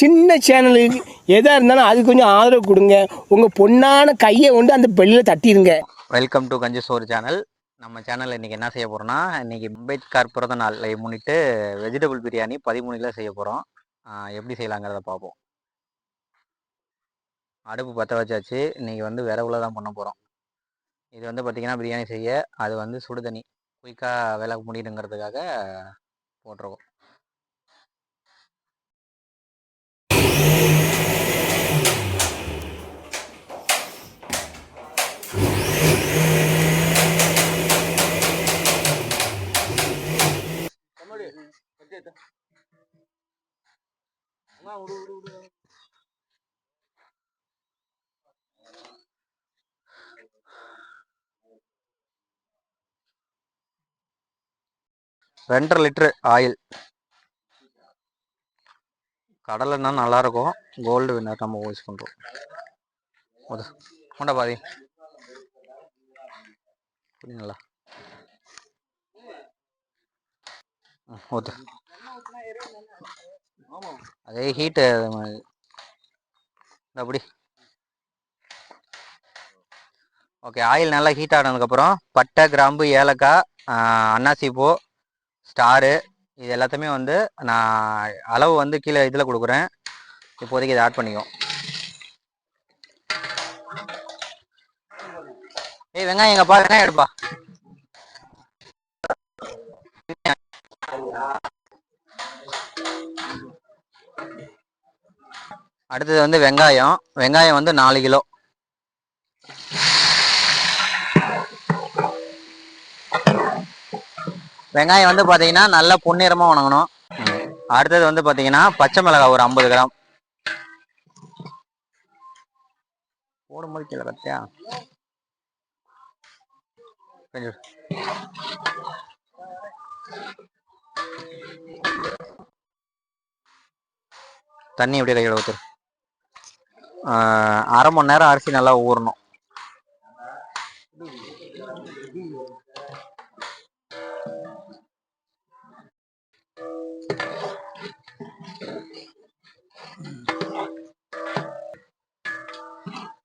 சின்ன சேனலுக்கு எதாக இருந்தாலும் அது கொஞ்சம் ஆதரவு கொடுங்க. உங்கள் பொண்ணான கையை கொண்டு அந்த பெல்லில் தட்டிடுங்க. வெல்கம் டு கஞ்சி சோறு சேனல். நம்ம சேனலில் இன்றைக்கி என்ன செய்ய போகிறோம்னா, இன்றைக்கி அம்பேத்கர் பிறந்த நாளை முன்னிட்டு வெஜிடபிள் பிரியாணி 13 கிலோ செய்ய போகிறோம். எப்படி செய்யலாங்கிறத பார்ப்போம். அடுப்பு பற்ற வச்சாச்சு. இன்றைக்கி வந்து விறகுல தான் பண்ண போகிறோம். இது வந்து பார்த்திங்கன்னா பிரியாணி செய்ய அது வந்து சுடு தண்ணி குயிக்காக வேலை முடியுங்கிறதுக்காக போட்டிருக்கோம். ரெண்டரை லிட்டரு ஆயில். கடலைன்னா நல்லாயிருக்கும். கோல்டு வின்னர் நம்ம யூஸ் பண்ணுறோம். கொண்டா பாதி புரியுங்களா? ஊற்று. அதே ஹீட்டு அப்படி. ஓகே, ஆயில் நல்லா ஹீட் ஆனதுக்கப்புறம் பட்டை, கிராம்பு, ஏலக்காய், அன்னாசி பூ, ஸ்டாரு இது எல்லாத்தையுமே வந்து நான் அளவு வந்து கீழே இதில் கொடுக்குறேன். இப்போதைக்கு இதை ஆட் பண்ணிக்கும். வெங்காயம் எங்கப்பா? வெங்காயம் எடுப்பா. அடுத்தது வந்து வெங்காயம். வெங்காயம் வந்து 4 கிலோ. வெங்காயம் வந்து பார்த்தீங்கன்னா நல்லா பொன்னிறமாக வணங்கணும். அடுத்தது வந்து பார்த்தீங்கன்னா பச்சை மிளகாய் ஒரு 50 கிராம். போடும்போது கீழே கட்டியா தண்ணி அப்படியே கையில் ஊற்று. அரை மணி நேரம் அரிசி நல்லா ஊறணும்.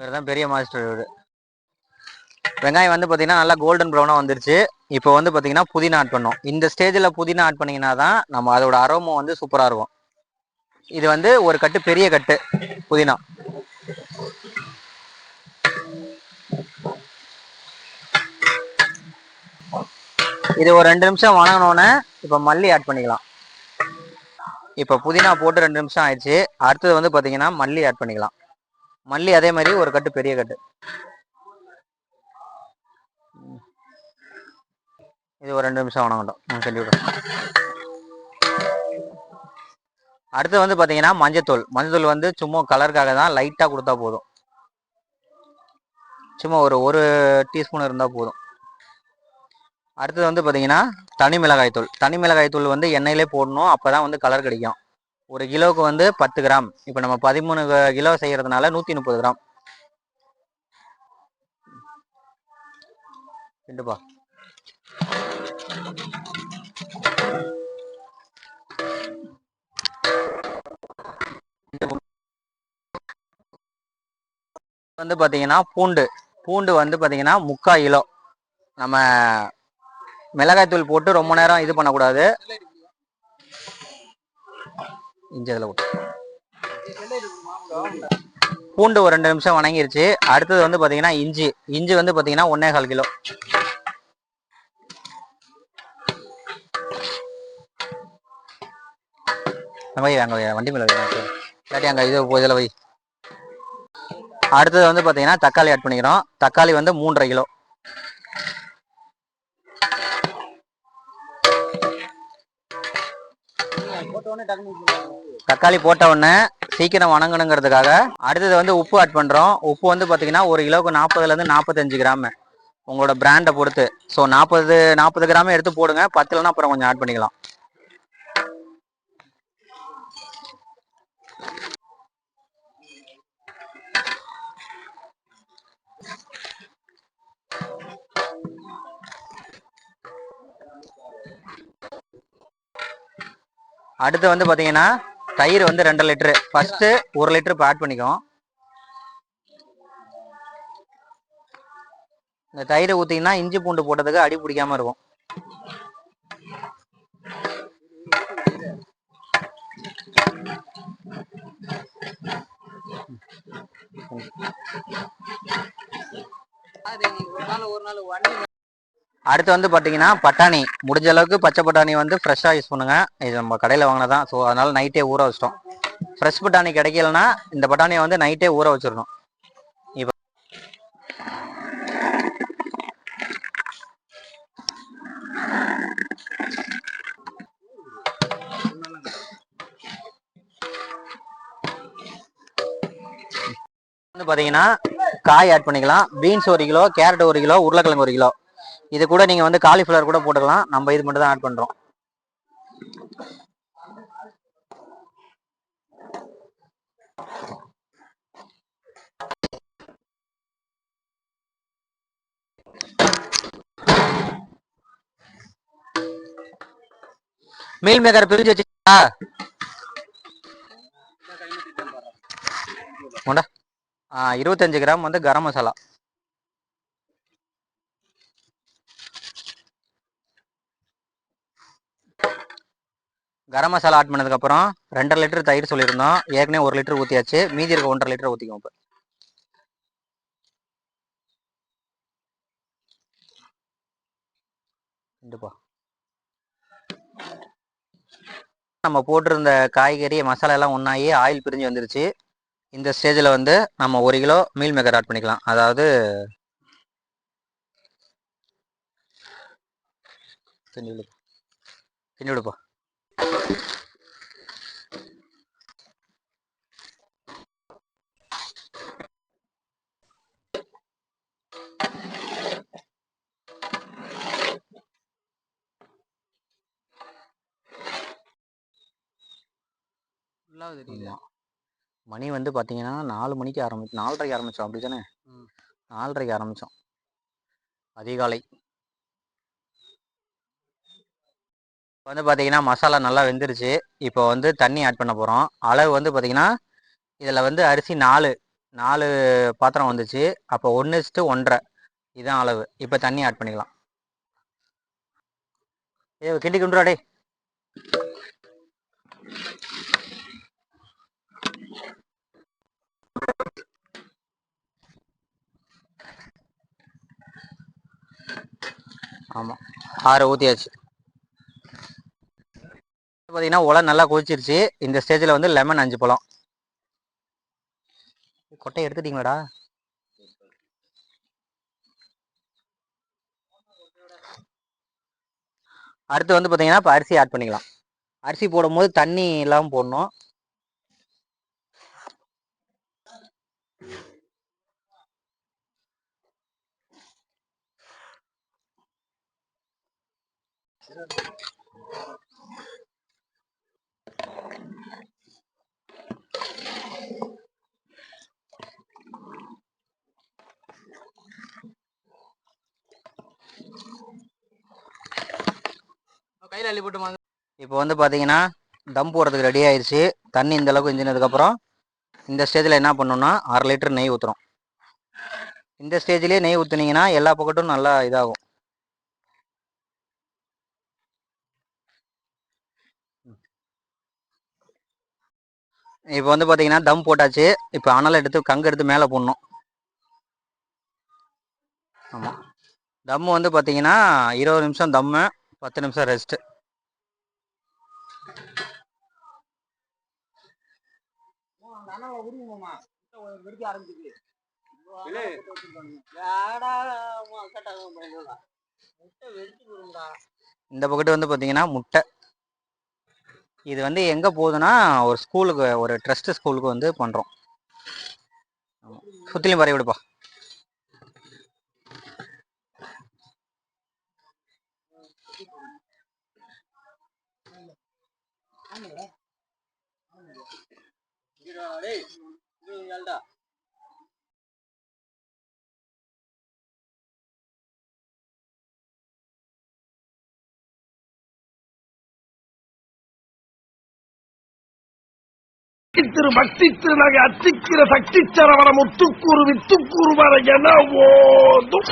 இவர்தான் பெரிய மாஸ்டர் இவர். வெங்காயம் வந்து பார்த்தீங்கன்னா நல்லா கோல்டன் ப்ரௌனாக வந்துருச்சு. இப்போ வந்து பார்த்தீங்கன்னா புதினா ஆட் பண்ணோம். இந்த ஸ்டேஜில் புதினா ஆட் பண்ணிங்கன்னா தான் நம்ம அதோட அரோமா வந்து சூப்பராக இருக்கும். இது வந்து ஒரு கட்டு, பெரிய கட்டு புதினா. இது ஒரு 2 நிமிஷம் வணங்கினோன்னே இப்போ மல்லி ஆட் பண்ணிக்கலாம். இப்போ புதினா போட்டு 2 நிமிஷம் ஆயிடுச்சு. அடுத்தது வந்து பார்த்தீங்கன்னா மல்லி ஆட் பண்ணிக்கலாம். மல்லி அதே மாதிரி ஒரு கட்டு, பெரிய கட்டு. இது ஒரு 2 நிமிஷம் வணங்கட்டும். சொல்லி விடுறேன். அடுத்து வந்து பார்த்தீங்கன்னா மஞ்சத்தூள். மஞ்சத்தூள் வந்து சும்மா கலருக்காக தான், லைட்டாக கொடுத்தா போதும். சும்மா ஒரு டீஸ்பூன் இருந்தால் போதும். அடுத்தது வந்து பார்த்தீங்கன்னா தனி மிளகாய் தூள். தனி மிளகாய் தூள் வந்து எண்ணெயிலே போடணும், அப்போ தான் வந்து கலர் கிடைக்கும். ஒரு கிலோவுக்கு வந்து 10 கிராம். இப்போ நம்ம 13 கிலோ செய்கிறதுனால 130 கிராம். ரெண்டுப்பா. வந்து பார்த்தீங்கன்னா பூண்டு வந்து பார்த்தீங்கன்னா 3/4 கிலோ. நம்ம மிளகாய்த்தூள் போட்டு ரொம்ப நேரம் இது பண்ணக்கூடாது. இஞ்சி அதில் போட்டு பூண்டு ஒரு 2 நிமிஷம் வணங்கிருச்சு. அடுத்தது வந்து பார்த்தீங்கன்னா இஞ்சி வந்து பார்த்தீங்கன்னா 1/4 கிலோ. வை அங்கே வண்டி மேலே இல்லாட்டி அங்கே இது இதில் வை. அடுத்தது வந்து பார்த்தீங்கன்னா தக்காளி ஆட் பண்ணிக்கிறோம். தக்காளி வந்து 3/2 கிலோ. தக்காளி போட்ட உடனே சீக்கிரம் வணங்கணுங்கிறதுக்காக அடுத்தது வந்து உப்பு ஆட் பண்ணுறோம். உப்பு வந்து பார்த்தீங்கன்னா ஒரு கிலோவுக்கு 40லேருந்து 45 கிராம் உங்களோட பிராண்டை பொறுத்து. ஸோ 40 கிராம் எடுத்து போடுங்க. 10 அப்புறம் கொஞ்சம் ஆட் பண்ணிக்கலாம். அடுத்து வந்து பார்த்தீங்கன்னா தயிர் வந்து 2 லிட்டரு. ஃபர்ஸ்ட் 1 லிட்டர் இப்போ ஆட் பண்ணிக்கோம். இந்த தயிரை ஊற்றிங்கன்னா இஞ்சி பூண்டு போட்டதுக்கு அடி பிடிக்காம இருக்கும். அடுத்து வந்து பார்த்தீங்கன்னா பட்டாணி, முடிஞ்ச அளவுக்கு பச்சை பட்டாணி வந்து ஃப்ரெஷ்ஷாக யூஸ் பண்ணுங்க. இது நம்ம கடையில் வாங்கினதான். ஸோ அதனால நைட்டே ஊற வச்சிட்டோம். ஃப்ரெஷ் பட்டாணி கிடைக்கலன்னா இந்த பட்டாணியை வந்து நைட்டே ஊற வச்சிடணும். இப்போ வந்து பார்த்தீங்கன்னா காய் ஆட் பண்ணிக்கலாம். பீன்ஸ் 1 கிலோ, கேரட் 1 கிலோ, உருளைக்கிழங்கு 1 கிலோ. இது கூட நீங்கள் வந்து காலிஃப்ளவர் கூட போட்டுக்கலாம். நம்ம இது மட்டும் தான் ஆட் பண்ணுறோம். மீல் மேக்கர் பிரிஞ்சு வச்சுக்கா 25 கிராம் வந்து கரம் மசாலா. கரம் மசாலா ஆட் பண்ணதுக்கப்புறம் 2.5 லிட்டர் தயிர் சொல்லியிருந்தோம். ஏற்கனவே 1 லிட்டர் ஊற்றியாச்சு. மீதி இருக்க 1.5 லிட்டர் ஊற்றிக்குவோம். இப்போ கண்டிப்பா நம்ம போட்டிருந்த காய்கறி மசாலா எல்லாம் ஒன்றாகி ஆயில் பிரிஞ்சு வந்துருச்சு. இந்த ஸ்டேஜில் வந்து நம்ம 1 கிலோ மீல் மேக்கர் ஆட் பண்ணிக்கலாம். அதாவது கிண்டி விடுப்பா. மணி வந்து பார்த்தீங்கன்னா 4 மணிக்கு 4:30க்கு ஆரம்பித்தோம். அப்படி தானே? 4:30க்கு ஆரம்பித்தோம் அதிகாலை. வந்து பார்த்தீங்கன்னா மசாலா நல்லா வெந்துருச்சு. இப்போ வந்து தண்ணி ஆட் பண்ண போகிறோம். அளவு வந்து பார்த்தீங்கன்னா இதில் வந்து அரிசி 4 பாத்திரம் வந்துச்சு. அப்போ 1:1.5 இதுதான் அளவு. இப்போ தண்ணி ஆட் பண்ணிக்கலாம். கிண்டி கொண்டுடா. ஆமாம், 6 ஊற்றியாச்சு. பார்த்தீங்கன்னா உலை நல்லா கொதிச்சிருச்சு. இந்த ஸ்டேஜில் வந்து லெமன் 5 பழம். கொட்டையை எடுத்துட்டீங்களாடா? அடுத்து வந்து பார்த்தீங்கன்னா இப்போ அரிசி ஆட் பண்ணிக்கலாம். அரிசி போடும்போது தண்ணி இல்லாமல் போடணும். கையில் அள்ளி போட்டு இப்போ வந்து பார்த்தீங்கன்னா தம் போடுறதுக்கு ரெடி ஆயிடுச்சு. தண்ணி இந்த அளவுக்கு இஞ்சினதுக்கப்புறம் இந்த ஸ்டேஜில் என்ன பண்ணணும்னா 1/2 லிட்டர் நெய் ஊற்றுறோம். இந்த ஸ்டேஜ்லேயே நெய் ஊற்றுனீங்கன்னா எல்லா பக்கட்டும் நல்லா இதாகும். இப்போ வந்து பார்த்தீங்கன்னா தம் போட்டாச்சு. இப்போ அனல் எடுத்து கங்கு எடுத்து மேலே போடணும். ஆமாம், தம்மு வந்து பார்த்தீங்கன்னா 20 நிமிஷம் தம்மு, 10 நிமிஷம் ரெஸ்ட்டு. இந்த பக்கத்து வந்து பார்த்தீங்கன்னா முட்டை. இது வந்து எங்கே போகுதுன்னா ஒரு ஸ்கூலுக்கு, ஒரு ட்ரஸ்ட் ஸ்கூலுக்கு வந்து பண்ணுறோம். சுற்றிலையும் பரவி விடுப்பா. திரு பக்தி திருநகை அத்திக்கிற சக்தி சரவண முத்துக்கூறு வித்துக்கூறு வர என ஓதும்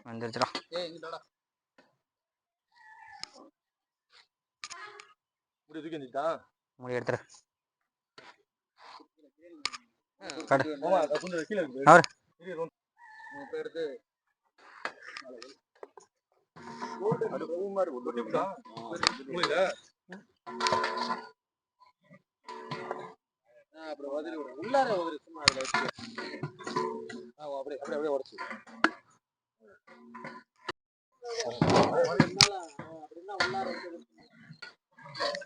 வந்துருச்சுடா. முடி எடுத்துரு.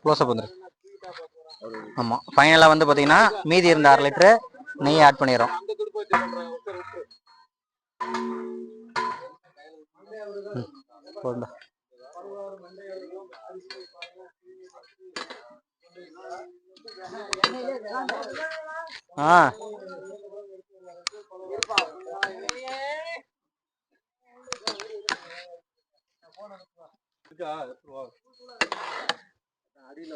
க்ளோஸ் அப் வந்துரு. ஆமா, ஃபைனலா வந்து பாத்தீங்கன்னா மீதி இருந்த 1/2 லிட்டரு நெய் ஆட் பண்ணிடுறோம். போதும்டா. அடியில்